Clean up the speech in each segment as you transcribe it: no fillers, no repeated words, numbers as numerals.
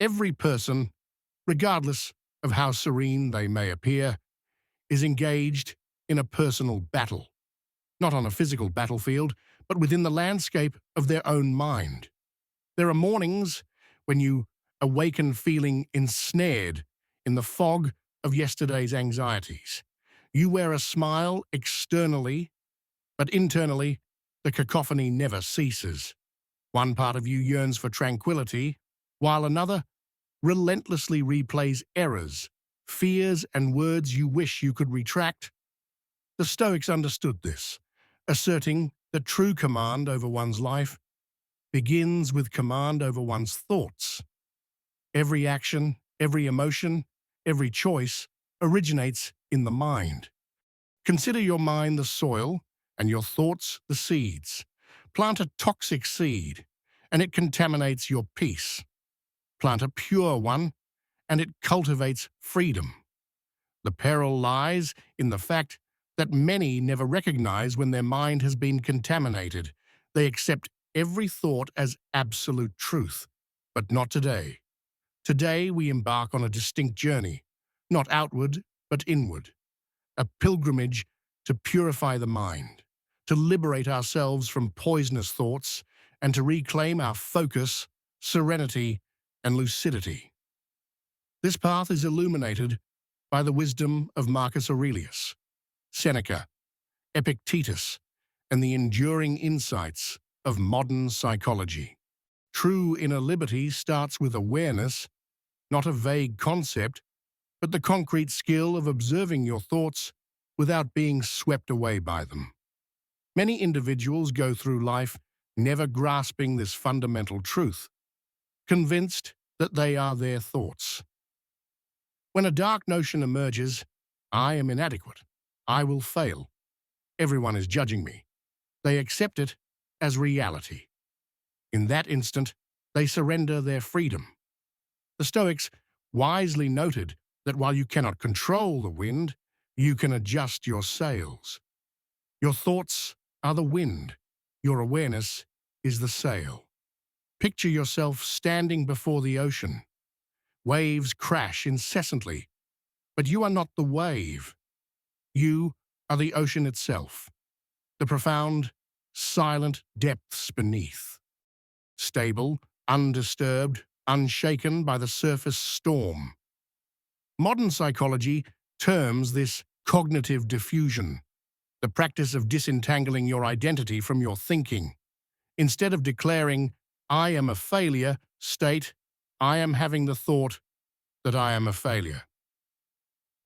Every person, regardless of how serene they may appear, is engaged in a personal battle, not on a physical battlefield, but within the landscape of their own mind. There are mornings when you awaken feeling ensnared in the fog of yesterday's anxieties. You wear a smile externally, but internally, the cacophony never ceases. One part of you yearns for tranquility, while another relentlessly replays errors, fears, and words you wish you could retract. The Stoics understood this, asserting that true command over one's life begins with command over one's thoughts. Every action, every emotion, every choice originates in the mind. Consider your mind the soil and your thoughts the seeds. Plant a toxic seed, and it contaminates your peace. Plant a pure one, and it cultivates freedom. The peril lies in the fact that many never recognize when their mind has been contaminated. They accept every thought as absolute truth, but not today. Today we embark on a distinct journey, not outward, but inward. A pilgrimage to purify the mind, to liberate ourselves from poisonous thoughts, and to reclaim our focus, serenity, and lucidity. This path is illuminated by the wisdom of Marcus Aurelius, Seneca, Epictetus, and the enduring insights of modern psychology. True inner liberty starts with awareness, not a vague concept, but the concrete skill of observing your thoughts without being swept away by them. Many individuals go through life never grasping this fundamental truth, convinced that they are their thoughts. When a dark notion emerges, I am inadequate, I will fail, everyone is judging me, they accept it as reality. In that instant, they surrender their freedom. The Stoics wisely noted that while you cannot control the wind, you can adjust your sails. Your thoughts are the wind, your awareness is the sail. Picture yourself standing before the ocean. Waves crash incessantly, but you are not the wave. You are the ocean itself, the profound, silent depths beneath. Stable, undisturbed, unshaken by the surface storm. Modern psychology terms this cognitive diffusion, the practice of disentangling your identity from your thinking. Instead of declaring, I am a failure, state, I am having the thought that I am a failure.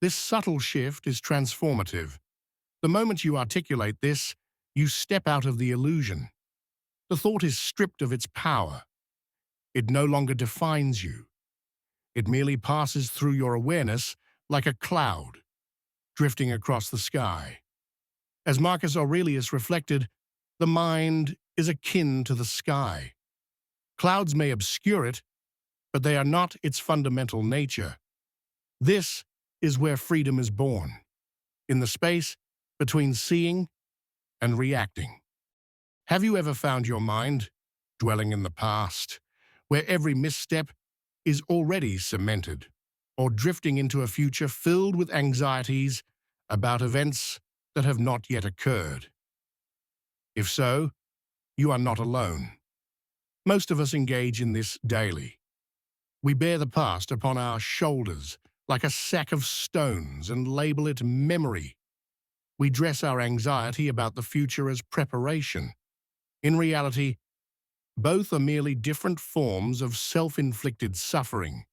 This subtle shift is transformative. The moment you articulate this, you step out of the illusion. The thought is stripped of its power. It no longer defines you. It merely passes through your awareness like a cloud, drifting across the sky. As Marcus Aurelius reflected, the mind is akin to the sky. Clouds may obscure it, but they are not its fundamental nature. This is where freedom is born, in the space between seeing and reacting. Have you ever found your mind dwelling in the past, where every misstep is already cemented, or drifting into a future filled with anxieties about events that have not yet occurred? If so, you are not alone. Most of us engage in this daily. We bear the past upon our shoulders like a sack of stones and label it memory. We dress our anxiety about the future as preparation. In reality, both are merely different forms of self-inflicted suffering.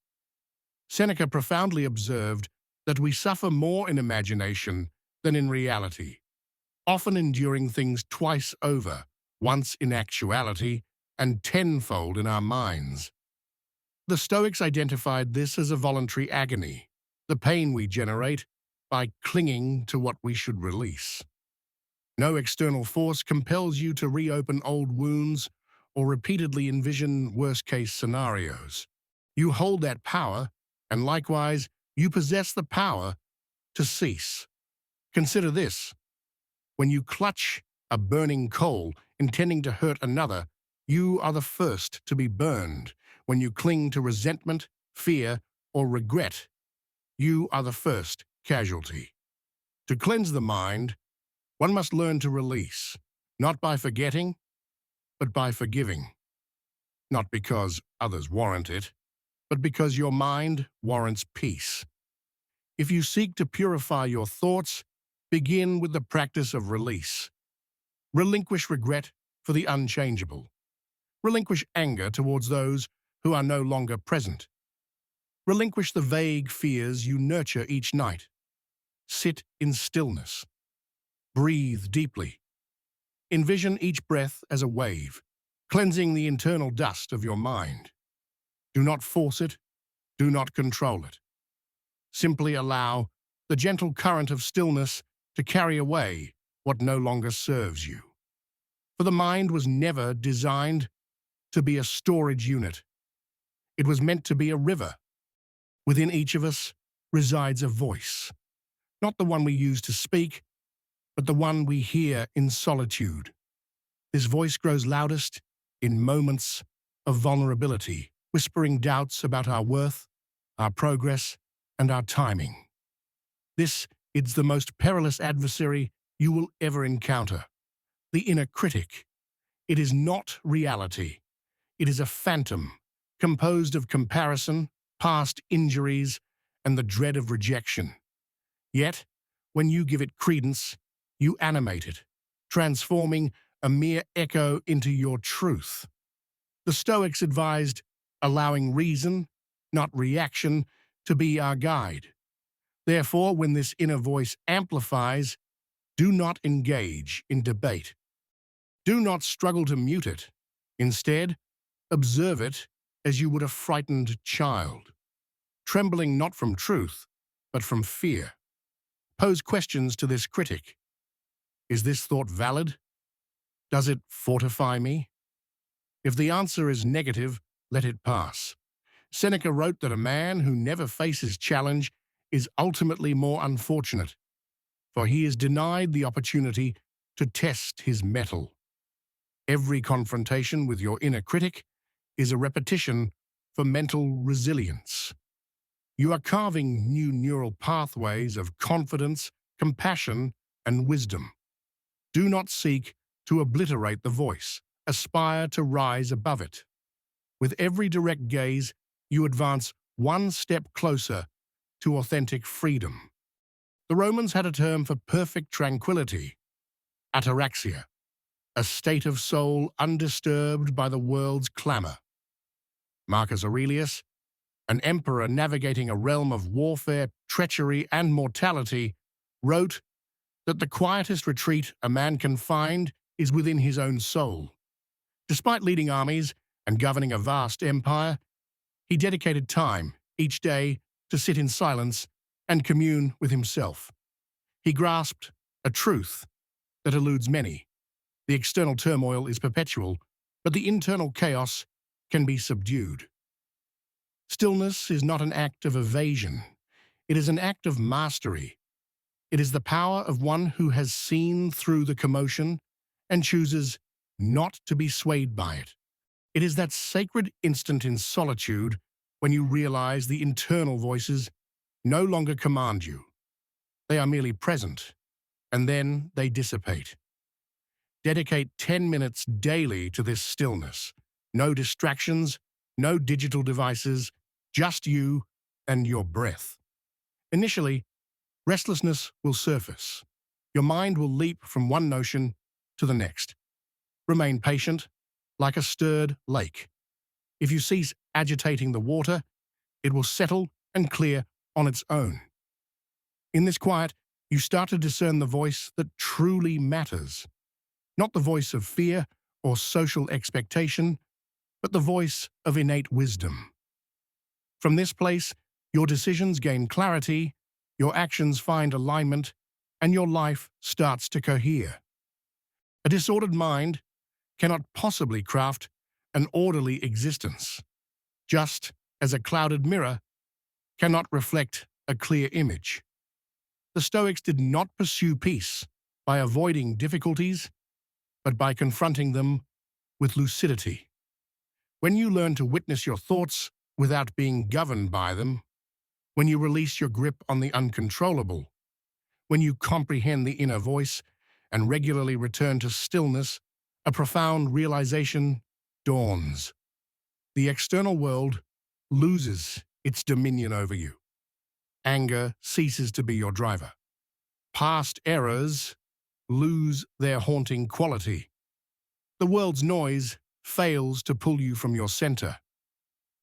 Seneca profoundly observed that we suffer more in imagination than in reality, often enduring things twice over, once in actuality and tenfold in our minds. The Stoics identified this as a voluntary agony, the pain we generate by clinging to what we should release. No external force compels you to reopen old wounds or repeatedly envision worst-case scenarios. You hold that power, and likewise, you possess the power to cease. Consider this. When you clutch a burning coal intending to hurt another, you are the first to be burned. When you cling to resentment, fear, or regret, you are the first casualty. To cleanse the mind, one must learn to release, not by forgetting, but by forgiving. Not because others warrant it, but because your mind warrants peace. If you seek to purify your thoughts, begin with the practice of release. Relinquish regret for the unchangeable. Relinquish anger towards those who are no longer present. Relinquish the vague fears you nurture each night. Sit in stillness. Breathe deeply. Envision each breath as a wave, cleansing the internal dust of your mind. Do not force it. Do not control it. Simply allow the gentle current of stillness to carry away what no longer serves you. For the mind was never designed to be a storage unit. It was meant to be a river. Within each of us resides a voice, not the one we use to speak, but the one we hear in solitude. This voice grows loudest in moments of vulnerability, whispering doubts about our worth, our progress, and our timing. This is the most perilous adversary you will ever encounter, the inner critic. It is not reality. It is a phantom, composed of comparison, past injuries, and the dread of rejection. Yet, when you give it credence, you animate it, transforming a mere echo into your truth. The Stoics advised allowing reason, not reaction, to be our guide. Therefore, when this inner voice amplifies, do not engage in debate. Do not struggle to mute it. Instead, observe it as you would a frightened child, trembling not from truth, but from fear. Pose questions to this critic. Is this thought valid? Does it fortify me? If the answer is negative, let it pass. Seneca wrote that a man who never faces challenge is ultimately more unfortunate, for he is denied the opportunity to test his mettle. Every confrontation with your inner critic is a repetition for mental resilience. You are carving new neural pathways of confidence, compassion, and wisdom. Do not seek to obliterate the voice. Aspire to rise above it. With every direct gaze, you advance one step closer to authentic freedom. The Romans had a term for perfect tranquility, Ataraxia, a state of soul undisturbed by the world's clamor. Marcus Aurelius, an emperor navigating a realm of warfare, treachery, and mortality, wrote that the quietest retreat a man can find is within his own soul. Despite leading armies and governing a vast empire, he dedicated time each day to sit in silence and commune with himself. He grasped a truth that eludes many. The external turmoil is perpetual, but the internal chaos can be subdued. Stillness is not an act of evasion. It is an act of mastery. It is the power of one who has seen through the commotion and chooses not to be swayed by it. It is that sacred instant in solitude when you realize the internal voices no longer command you. They are merely present, and then they dissipate. Dedicate 10 minutes daily to this stillness. No distractions, no digital devices, just you and your breath. Initially, restlessness will surface. Your mind will leap from one notion to the next. Remain patient, like a stirred lake. If you cease agitating the water, it will settle and clear on its own. In this quiet, you start to discern the voice that truly matters. Not the voice of fear or social expectation, but the voice of innate wisdom. From this place, your decisions gain clarity, your actions find alignment, and your life starts to cohere. A disordered mind cannot possibly craft an orderly existence, just as a clouded mirror cannot reflect a clear image. The Stoics did not pursue peace by avoiding difficulties, but by confronting them with lucidity. When you learn to witness your thoughts without being governed by them, when you release your grip on the uncontrollable, when you comprehend the inner voice and regularly return to stillness, a profound realization dawns. The external world loses its dominion over you. Anger ceases to be your driver. Past errors lose their haunting quality. The world's noise fails to pull you from your center.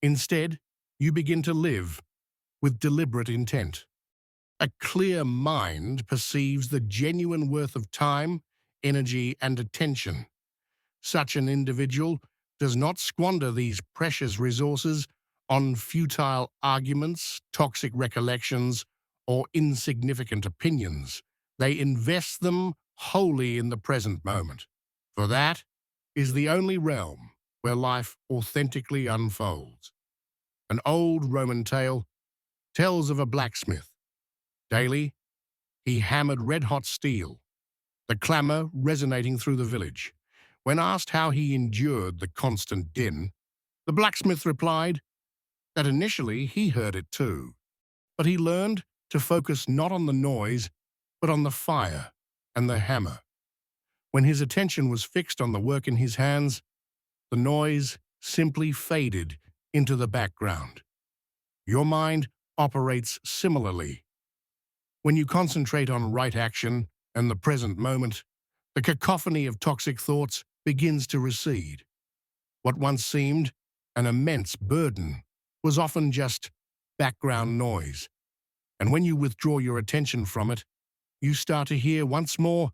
Instead, you begin to live with deliberate intent. A clear mind perceives the genuine worth of time, energy, and attention. Such an individual does not squander these precious resources on futile arguments, toxic recollections, or insignificant opinions. They invest them wholly in the present moment. For that is the only realm where life authentically unfolds. An old Roman tale tells of a blacksmith. Daily, he hammered red-hot steel, the clamor resonating through the village. When asked how he endured the constant din, the blacksmith replied that initially he heard it too, but he learned to focus not on the noise, but on the fire and the hammer. When his attention was fixed on the work in his hands, the noise simply faded into the background. Your mind operates similarly. When you concentrate on right action and the present moment, the cacophony of toxic thoughts begins to recede. What once seemed an immense burden was often just background noise. And when you withdraw your attention from it, you start to hear once more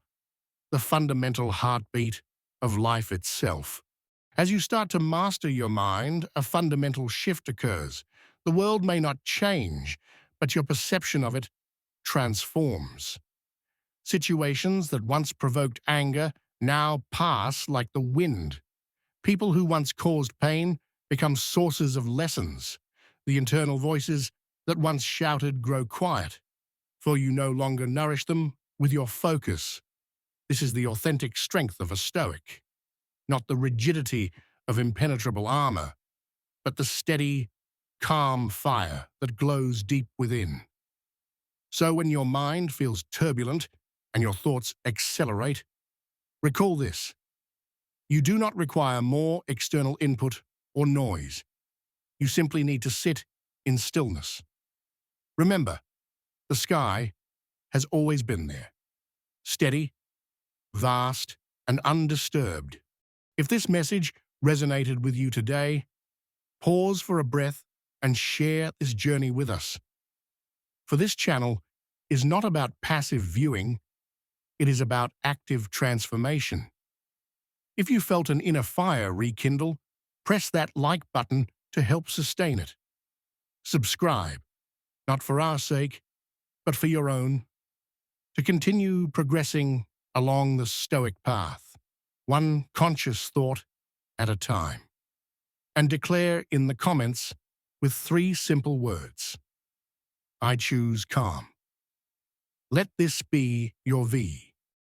the fundamental heartbeat of life itself. As you start to master your mind, a fundamental shift occurs. The world may not change, but your perception of it transforms. Situations that once provoked anger now pass like the wind. People who once caused pain become sources of lessons. The internal voices that once shouted grow quiet, for you no longer nourish them with your focus. This is the authentic strength of a Stoic, not the rigidity of impenetrable armor, but the steady, calm fire that glows deep within. So when your mind feels turbulent and your thoughts accelerate, recall this. You do not require more external input or noise. You simply need to sit in stillness. Remember, the sky has always been there, steady, vast, and undisturbed. If this message resonated with you today, pause for a breath and share this journey with us. For this channel is not about passive viewing, it is about active transformation. If you felt an inner fire rekindle, press that like button to help sustain it. Subscribe, not for our sake, but for your own, to continue progressing along the Stoic path, one conscious thought at a time. And declare in the comments with 3 simple words. I choose calm. Let this be your V.